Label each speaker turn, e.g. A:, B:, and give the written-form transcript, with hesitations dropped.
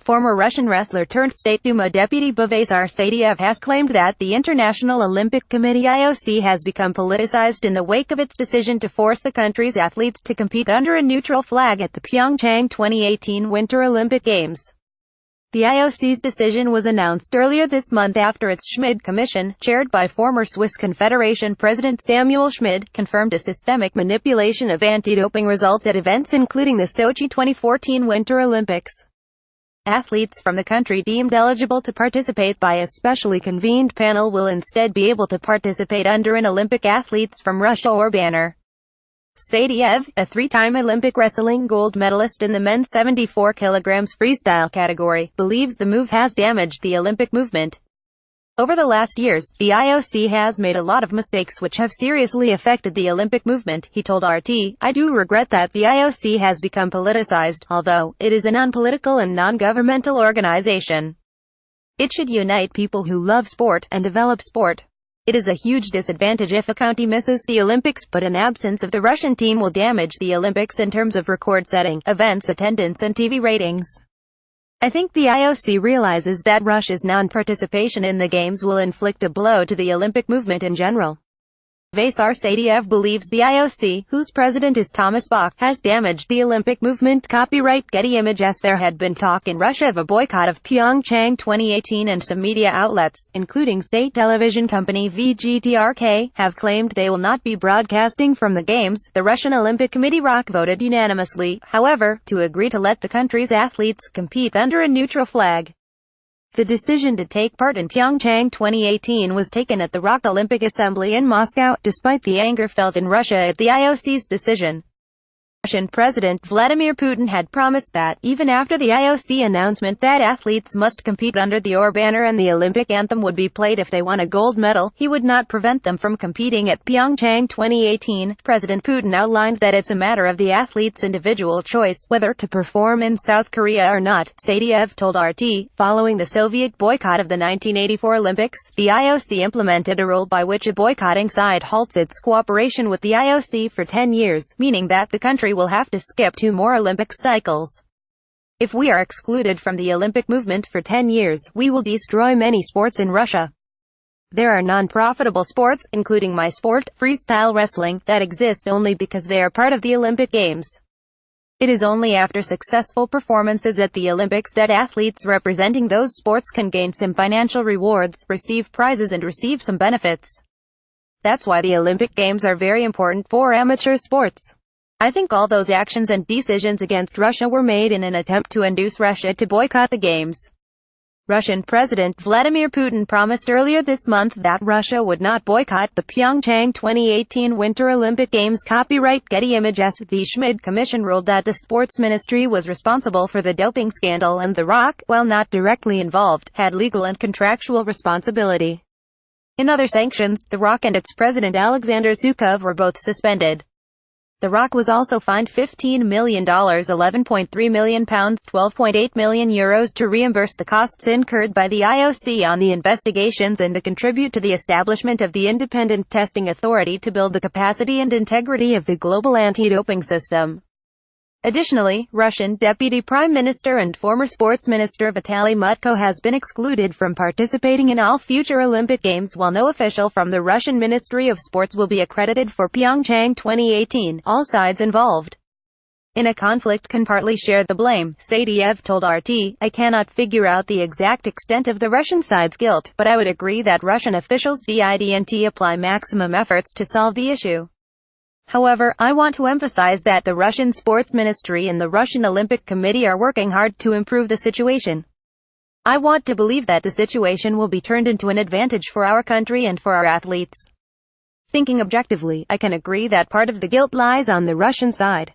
A: Former Russian wrestler turned State Duma deputy Buvaisar Saitiev has claimed that the International Olympic Committee IOC has become politicized in the wake of its decision to force the country's athletes to compete under a neutral flag at the Pyeongchang 2018 Winter Olympic Games. The IOC's decision was announced earlier this month after its Schmid Commission, chaired by former Swiss Confederation President Samuel Schmid, confirmed a systemic manipulation of anti-doping results at events including the Sochi 2014 Winter Olympics. Athletes from the country deemed eligible to participate by a specially convened panel will instead be able to participate under an Olympic athletes from Russia or banner. Saitiev, a three-time Olympic wrestling gold medalist in the men's 74 kg freestyle category, believes the move has damaged the Olympic movement. Over the last years, the IOC has made a lot of mistakes which have seriously affected the Olympic movement, he told RT. I do regret that the IOC has become politicized, although it is a non-political and non-governmental organization. It should unite people who love sport and develop sport. It is a huge disadvantage if a country misses the Olympics, but an absence of the Russian team will damage the Olympics in terms of record-setting, events attendance and TV ratings. I think the IOC realizes that Russia's non-participation in the Games will inflict a blow to the Olympic movement in general. Buvaisar Saitiev believes the IOC, whose president is Thomas Bach, has damaged the Olympic movement. Copyright Getty Images. There had been talk in Russia of a boycott of Pyeongchang 2018, and some media outlets, including state television company VGTRK, have claimed they will not be broadcasting from the Games. The Russian Olympic Committee ROC voted unanimously, however, to agree to let the country's athletes compete under a neutral flag. The decision to take part in Pyeongchang 2018 was taken at the ROC Olympic Assembly in Moscow, despite the anger felt in Russia at the IOC's decision. Russian President Vladimir Putin had promised that, even after the IOC announcement that athletes must compete under the OR banner and the Olympic anthem would be played if they won a gold medal, he would not prevent them from competing at Pyeongchang 2018. President Putin outlined that it's a matter of the athlete's individual choice, whether to perform in South Korea or not, Saitiev told RT. Following the Soviet boycott of the 1984 Olympics, the IOC implemented a rule by which a boycotting side halts its cooperation with the IOC for 10 years, meaning that the country will have to skip 2 more Olympic cycles. If we are excluded from the Olympic movement for 10 years, we will destroy many sports in Russia. There are non-profitable sports, including my sport, freestyle wrestling, that exist only because they are part of the Olympic Games. It is only after successful performances at the Olympics that athletes representing those sports can gain some financial rewards, receive prizes and receive some benefits. That's why the Olympic Games are very important for amateur sports. I think all those actions and decisions against Russia were made in an attempt to induce Russia to boycott the Games. Russian President Vladimir Putin promised earlier this month that Russia would not boycott the Pyeongchang 2018 Winter Olympic Games. Copyright Getty Images. The Schmid Commission ruled that the sports ministry was responsible for the doping scandal, and the ROC, while not directly involved, had legal and contractual responsibility. In other sanctions, the ROC and its president Alexander Zhukov were both suspended. The ROC was also fined $15 million, £11.3 million, €12.8 million to reimburse the costs incurred by the IOC on the investigations and to contribute to the establishment of the Independent Testing Authority to build the capacity and integrity of the global anti-doping system. Additionally, Russian Deputy Prime Minister and former Sports Minister Vitaly Mutko has been excluded from participating in all future Olympic Games, while no official from the Russian Ministry of Sports will be accredited for Pyeongchang 2018. All sides involved in a conflict can partly share the blame, Saitiev told RT. I cannot figure out the exact extent of the Russian side's guilt, but I would agree that Russian officials didn't apply maximum efforts to solve the issue. However, I want to emphasize that the Russian Sports Ministry and the Russian Olympic Committee are working hard to improve the situation. I want to believe that the situation will be turned into an advantage for our country and for our athletes. Thinking objectively, I can agree that part of the guilt lies on the Russian side.